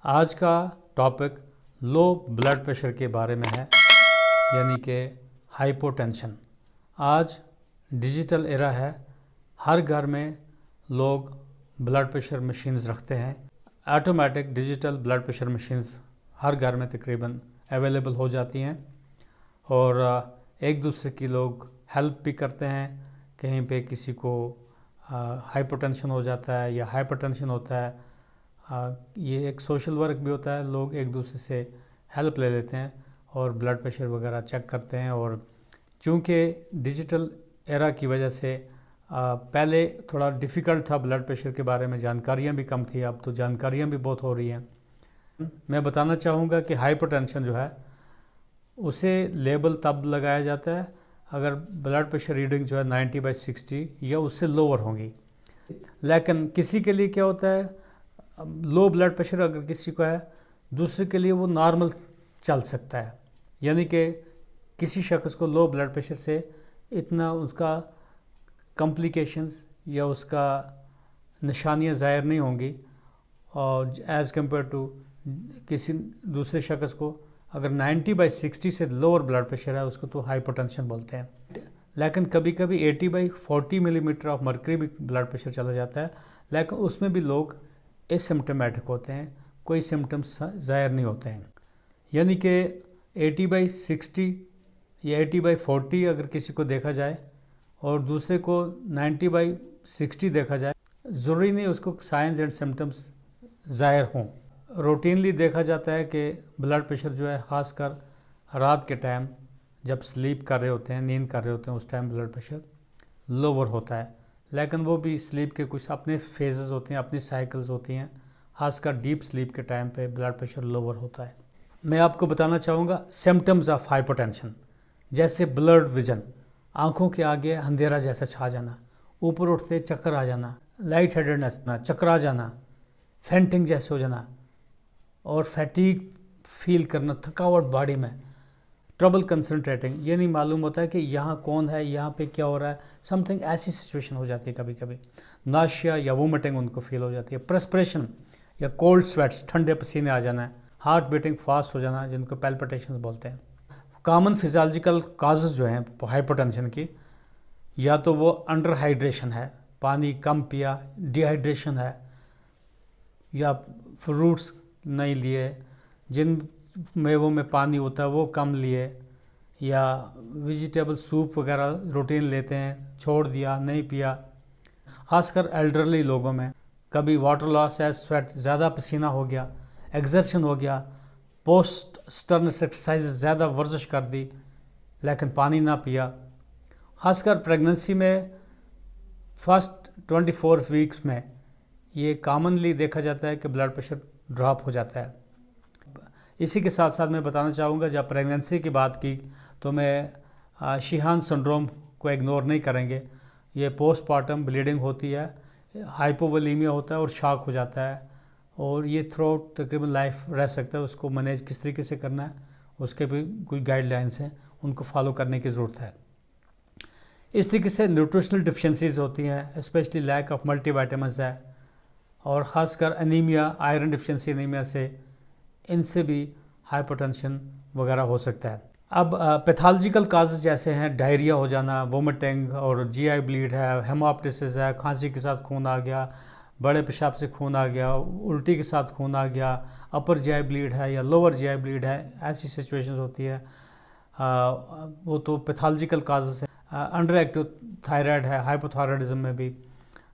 आज का topic low blood pressure के बारे में है, यानी कि हाइपोटेंशन। आज डिजिटल एरा है, हर घर में लोग ब्लड प्रेशर मशीन्स रखते हैं। Automatic digital blood pressure machines हर घर में तकरीबन अवेलेबल हो जाती हैं और एक दूसरे की लोग हेल्प भी करते हैं। कहीं पे किसी को हाइपोटेंशन हो जाता है या हाइपरटेंशन होता है, ये एक सोशल वर्क भी होता है। लोग एक दूसरे से हेल्प ले लेते हैं और ब्लड प्रेशर वगैरह चेक करते हैं। और चूँकि डिजिटल एरा की वजह से पहले थोड़ा डिफ़िकल्ट था ब्लड प्रेशर के बारे में, जानकारियाँ भी कम थी। अब तो जानकारियाँ भी बहुत हो रही हैं। मैं बताना चाहूँगा कि हाइपरटेंशन जो है उसे लेबल तब लगाया जाता है अगर ब्लड प्रेशर रीडिंग जो है 90/60 या उससे लोअर होंगी। लेकिन किसी के लिए क्या होता है, लो ब्लड प्रेशर अगर किसी को है, दूसरे के लिए वो नॉर्मल चल सकता है। यानी कि किसी शख्स को लो ब्लड प्रेशर से इतना उसका कॉम्प्लिकेशंस या उसका निशानियां ज़ाहिर नहीं होंगी, और एज़ कम्पेयर टू किसी दूसरे शख्स को अगर 90/60 से लोअर ब्लड प्रेशर है, उसको तो हाइपरटेंशन बोलते हैं। लेकिन कभी कभी 80/40 मिलीमीटर ऑफ मर्करी भी ब्लड प्रेशर चला जाता है, लेकिन उसमें भी लोग एसिम्प्टोमेटिक होते हैं, कोई सिम्टम्स ज़ाहिर नहीं होते हैं। यानी कि 80/60 या 80/40 अगर किसी को देखा जाए और दूसरे को 90/60 देखा जाए, ज़रूरी नहीं उसको साइंस एंड सिम्टम्स ज़ाहिर हों। रूटीनली देखा जाता है कि ब्लड प्रेशर जो है, ख़ासकर रात के टाइम जब स्लीप कर रहे होते हैं, नींद कर रहे होते हैं, उस टाइम ब्लड प्रेशर लोअर होता है। लेकिन वो भी स्लीप के कुछ अपने फेजेस होते हैं, अपनी साइकिल्स होती हैं। खासकर डीप स्लीप के टाइम पे ब्लड प्रेशर लोअर होता है। मैं आपको बताना चाहूँगा सिम्टम्स ऑफ हाइपोटेंशन, जैसे ब्लर्ड विजन, आँखों के आगे अंधेरा जैसा छा जाना, ऊपर उठते चक्कर आ जाना, लाइट हेडेडनेस, चक्कर आ जाना, फेंटिंग जैसे हो जाना, और फैटीग फील करना, थकावट बॉडी में, ट्रबल कंसंट्रेटिंग, ये नहीं मालूम होता है कि यहाँ कौन है, यहाँ पे क्या हो रहा है, समथिंग ऐसी सिचुएशन हो जाती है। कभी कभी नाशिया या वोमिटिंग उनको फील हो जाती है। प्रेस्पिरेशन या कोल्ड स्वेट्स, ठंडे पसीने आ जाना है। हार्ट बीटिंग फास्ट हो जाना, जिनको पैल्पिटेशंस बोलते हैं। कॉमन फिजियोलॉजिकल काजेज जो हैं हाइपोटेंशन की, या तो वो अंडर हाइड्रेशन है, पानी कम पिया, डिहाइड्रेशन है, या फ्रूट्स नहीं लिए, जिन मेवों में पानी होता है वो कम लिए, या वेजिटेबल सूप वगैरह रूटीन लेते हैं, छोड़ दिया, नहीं पिया। खासकर एल्डरली लोगों में कभी वाटर लॉस है, स्वेट, ज़्यादा पसीना हो गया, एक्सर्शन हो गया, पोस्ट स्टर्नस एक्सरसाइज, ज़्यादा वर्जिश कर दी लेकिन पानी ना पिया। खासकर प्रेगनेंसी में फर्स्ट 24 वीक्स में ये कॉमनली देखा जाता है कि ब्लड प्रेशर ड्रॉप हो जाता है। इसी के साथ साथ मैं बताना चाहूँगा, जब प्रेगनेंसी की बात की तो मैं शीहान सिंड्रोम को इग्नोर नहीं करेंगे। ये पोस्टमार्टम ब्लीडिंग होती है, हाइपोवोलीमिया होता है और शॉक हो जाता है, और ये थ्रू आउट तकरीबन लाइफ रह सकता है। उसको मैनेज किस तरीके से करना है, उसके भी कुछ गाइडलाइंस हैं, उनको फॉलो करने की ज़रूरत है। इस तरीके से न्यूट्रिशनल डिफिशेंसीज होती हैं, स्पेशली लैक ऑफ मल्टीविटामिन्स है, और ख़ासकर एनीमिया, आयरन डिफिशेंसी एनीमिया से, इनसे भी हाइपरटेंशन वगैरह हो सकता है। अब पैथोलॉजिकल काजेज जैसे हैं डायरिया हो जाना, वोमिटिंग, और जीआई ब्लीड है, हेमोप्टिसिस है, खांसी के साथ खून आ गया, बड़े पेशाब से खून आ गया, उल्टी के साथ खून आ गया, अपर जीआई ब्लीड है या लोअर जीआई ब्लीड है, ऐसी सिचुएशंस होती है। वो तो पैथोलॉजिकल काजेज है। अंडर एक्टिव थायराइड है, हाइपोथायराइडिज्म में भी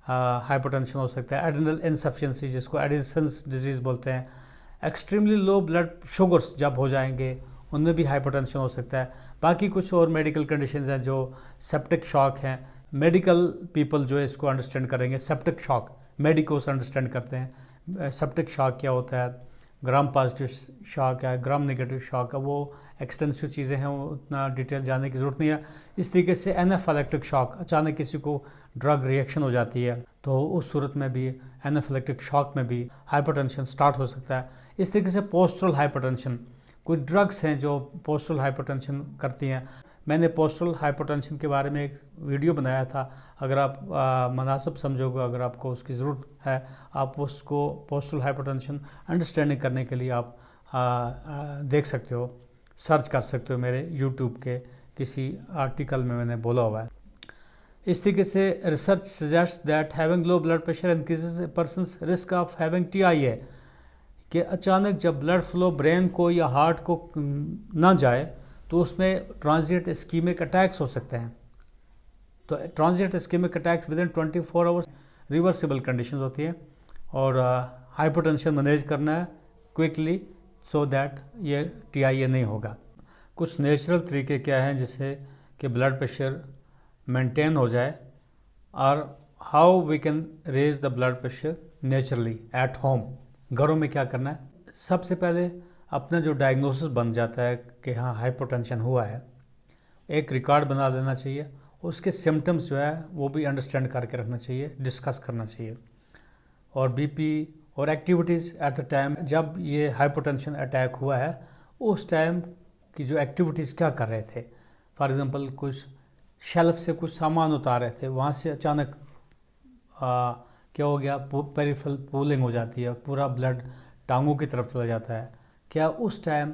हाइपरटेंशन हो सकता है। एड्रेनल इनसफिशिएंसी, जिसको एडिसन्स डिजीज़ बोलते हैं। एक्सट्रीमली लो ब्लड शुगर्स जब हो जाएंगे, उनमें भी हाइपरटेंशन हो सकता है। बाकी कुछ और मेडिकल कंडीशंस हैं, जो सेप्टिक शॉक हैं। मेडिकल पीपल जो है इसको अंडरस्टैंड करेंगे। सेप्टिक शॉक मेडिकोस अंडरस्टैंड करते हैं। सेप्टिक शॉक क्या होता है, ग्राम पॉजिटिव शॉक है, ग्राम नेगेटिव शॉक है, वो एक्सटेंसिव चीज़ें हैं, वो उतना डिटेल जानने की ज़रूरत नहीं है। इस तरीके से एनाफिलेक्टिक शॉक, अचानक किसी को ड्रग रिएक्शन हो जाती है, तो उस सूरत में भी, एनाफिलेक्टिक शॉक में भी हाइपरटेंशन स्टार्ट हो सकता है। इस तरीके से पोस्टरल हाइपरटेंशन, कुछ ड्रग्स हैं जो पोस्टरल हाइपरटेंशन करती हैं। मैंने पोस्टल हाइपोटेंशन के बारे में एक वीडियो बनाया था। अगर आप मुनासिब समझोगे, अगर आपको उसकी ज़रूरत है, आप उसको पोस्टल हाइपोटेंशन अंडरस्टैंडिंग करने के लिए आप देख सकते हो, सर्च कर सकते हो मेरे यूट्यूब के किसी आर्टिकल में मैंने बोला हुआ है। इस तरीके से research suggest that having low blood pressure increases A persons risk of having TIA, कि अचानक जब ब्लड फ्लो ब्रेन को या हार्ट को ना जाए तो उसमें ट्रांजिट इस्कीमिक अटैक्स हो सकते हैं। तो transit ischaemic attacks with in 24 hours reversible condition होती है, और हाइपोटेंशन मैनेज करना है क्विकली सो दैट ये TIA नहीं होगा। कुछ नेचुरल तरीके क्या हैं जिससे कि ब्लड प्रेशर मेंटेन हो जाए, और how we can raise the blood pressure naturally at home. घरों में क्या करना है, सबसे पहले अपना जो डायग्नोसिस बन जाता है कि हाँ हाइपोटेंशन हुआ है, एक रिकॉर्ड बना लेना चाहिए, और उसके सिम्टम्स जो है वो भी अंडरस्टैंड करके रखना चाहिए, डिस्कस करना चाहिए। और BP और एक्टिविटीज़ एट द टाइम जब ये हाइपोटेंशन अटैक हुआ है उस टाइम की जो एक्टिविटीज़ क्या कर रहे थे। फॉर एग्ज़ाम्पल कुछ शेल्फ से कुछ सामान उतार रहे थे, वहाँ से अचानक क्या हो गया, पेरिफेरल पूलिंग हो जाती है, पूरा ब्लड टांगों की तरफ चला जाता है। क्या उस टाइम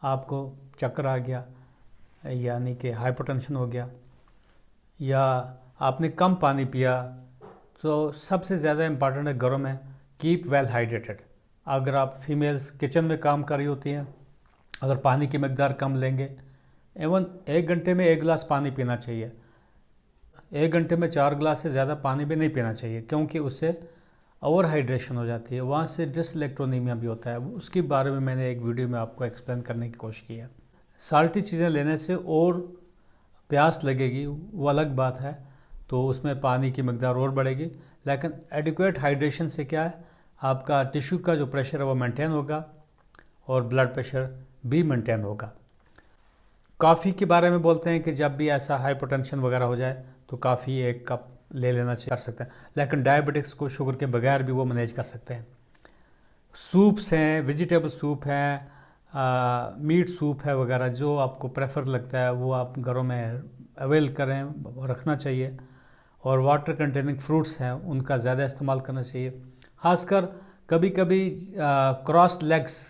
आपको चक्कर आ गया, यानी कि हाइपोटेंशन हो गया, या आपने कम पानी पिया। तो सबसे ज़्यादा इम्पॉर्टेंट है घरों में कीप वेल हाइड्रेटेड। अगर आप फीमेल्स किचन में काम कर रही होती हैं, अगर पानी की मकदार कम लेंगे, एवं 1 घंटे में 1 गिलास पानी पीना चाहिए, 1 घंटे में 4 गिलास से ज़्यादा पानी भी नहीं पीना चाहिए, क्योंकि उससे ओवर हाइड्रेशन हो जाती है, वहाँ से डिसइलेक्ट्रोनीमिया भी होता है। उसके बारे में मैंने एक वीडियो में आपको एक्सप्लेन करने की कोशिश की है। साल्टी चीज़ें लेने से और प्यास लगेगी, वो अलग बात है, तो उसमें पानी की मकदार और बढ़ेगी, लेकिन एडिक्वेट हाइड्रेशन से क्या है, आपका टिश्यू का जो प्रेशर है वो मेंटेन होगा और ब्लड प्रेशर भी मेंटेन होगा। कॉफ़ी के बारे में बोलते हैं कि जब भी ऐसा हाइपोटेंशन वगैरह हो जाए तो काफ़ी 1 कप ले लेना चाहिए, कर सकते हैं, लेकिन डायबिटिक्स को शुगर के बगैर भी वो मैनेज कर सकते हैं। सूप्स हैं, वेजिटेबल सूप हैं, मीट सूप है वगैरह, जो आपको प्रेफर लगता है वो आप घरों में अवेल करें, रखना चाहिए। और वाटर कंटेनिंग फ्रूट्स हैं उनका ज़्यादा इस्तेमाल करना चाहिए। खासकर कभी कभी क्रॉस लेग्स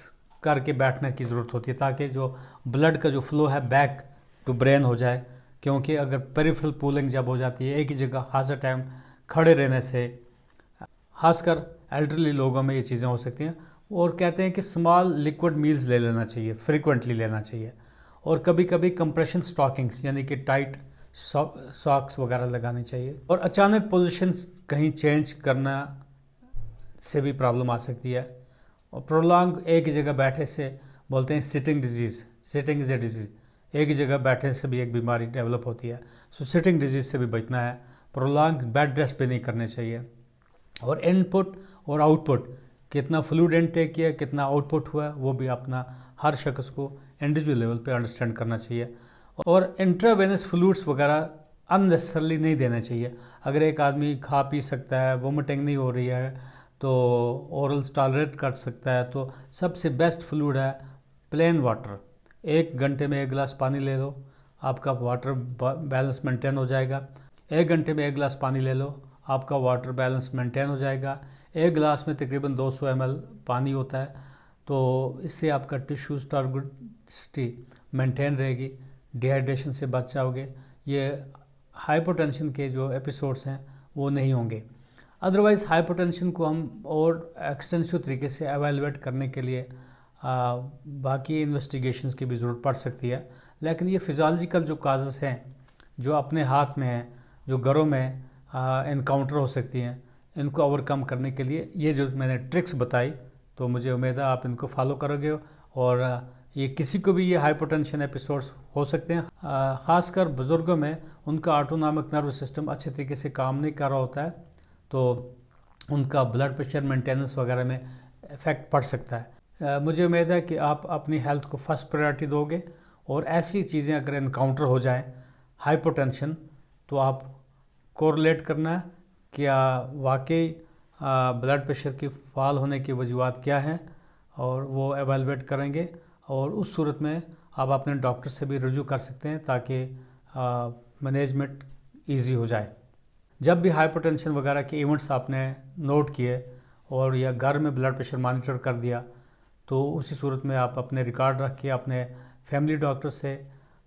करके बैठने की ज़रूरत होती है, ताकि जो ब्लड का जो फ्लो है बैक टू ब्रेन हो जाए, क्योंकि अगर पेरिफेरल पूलिंग जब हो जाती है एक ही जगह खासा टाइम खड़े रहने से, खासकर एल्डरली लोगों में ये चीज़ें हो सकती हैं। और कहते हैं कि स्मॉल लिक्विड मील्स ले लेना चाहिए, फ्रीक्वेंटली लेना चाहिए, और कभी कभी कंप्रेशन स्टॉकिंग्स यानी कि टाइट सॉक्स वगैरह लगानी चाहिए। और अचानक पोजीशन कहीं चेंज करना से भी प्रॉब्लम आ सकती है, और प्रोलॉन्ग एक ही जगह बैठे से बोलते हैं sitting disease, sitting is a disease, एक ही जगह बैठने से भी एक बीमारी डेवलप होती है। सो सिटिंग डिजीज़ से भी बचना है, प्रोलॉन्ग बेड रेस्ट भी नहीं करने चाहिए। और इनपुट और आउटपुट, कितना फ्लूइड इनटेक किया, कितना आउटपुट हुआ, वो भी अपना हर शख्स को इंडिविजुअल लेवल पे अंडरस्टैंड करना चाहिए। और इंट्रावेनस फ्लूइड्स वगैरह अननेसेसरली नहीं देना चाहिए। अगर एक आदमी खा पी सकता है, वोमिटिंग नहीं हो रही है, तो ओरल टॉलरेट कर सकता है, तो सबसे बेस्ट फ्लूइड है प्लेन वाटर। 1 घंटे में 1 गिलास पानी ले लो, आपका वाटर बैलेंस मेंटेन हो जाएगा। 1 घंटे में 1 गिलास पानी ले लो, आपका वाटर बैलेंस मेंटेन हो जाएगा। 1 गिलास में तकरीबन 200 ml पानी होता है, तो इससे आपका टिश्यूज टर्बिडिटी मेंटेन रहेगी, डिहाइड्रेशन से बच जाओगे। ये हाइपोटेंशन के जो एपिसोड्स हैं वो नहीं होंगे। अदरवाइज़ हाइपोटेंशन को हम और एक्सटेंसिव तरीके से एवेलुएट करने के लिए बाकी इन्वेस्टिगेशंस की भी ज़रूरत पड़ सकती है, लेकिन ये फिजियोलॉजिकल जो काजेस हैं जो अपने हाथ में हैं, जो घरों में इनकाउंटर हो सकती हैं, इनको ओवरकम करने के लिए ये जो मैंने ट्रिक्स बताई, तो मुझे उम्मीद है आप इनको फॉलो करोगे। और ये किसी को भी ये हाइपोटेंशन एपिसोड्स हो सकते हैं, ख़ासकर बुज़ुर्गों में उनका ऑटोनॉमिक नर्वस सिस्टम अच्छे तरीके से काम नहीं कर रहा होता है, तो उनका ब्लड प्रेशर मेंटेनेंस वगैरह में इफ़ेक्ट पड़ सकता है। मुझे उम्मीद है कि आप अपनी हेल्थ को फर्स्ट प्रायोरिटी दोगे, और ऐसी चीज़ें अगर इनकाउंटर हो जाएं हाइपोटेंशन, तो आप कोरिलेट करना है क्या वाकई ब्लड प्रेशर की फॉल होने की वजूहत क्या हैं, और वो एवेलुएट करेंगे, और उस सूरत में आप अपने डॉक्टर से भी रुजू कर सकते हैं ताकि मैनेजमेंट ईजी हो जाए। जब भी हाइपरटेंशन वगैरह के इवेंट्स आपने नोट किए और या घर में ब्लड प्रेशर मॉनिटर कर दिया, तो उसी सूरत में आप अपने रिकॉर्ड रख के अपने फैमिली डॉक्टर से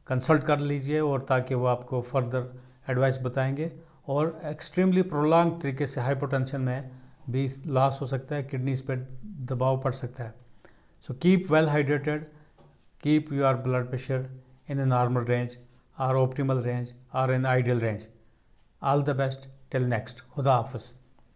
कंसल्ट कर लीजिए, और ताकि वो आपको फर्दर एडवाइस बताएंगे। और एक्सट्रीमली प्रोलॉन्ग तरीके से हाइपरटेंशन में भी लॉस हो सकता है, किडनीज पे दबाव पड़ सकता है। So keep well hydrated, keep your blood pressure in a normal range or optimal range or in ideal range. All the best till next. Khuda Hafiz.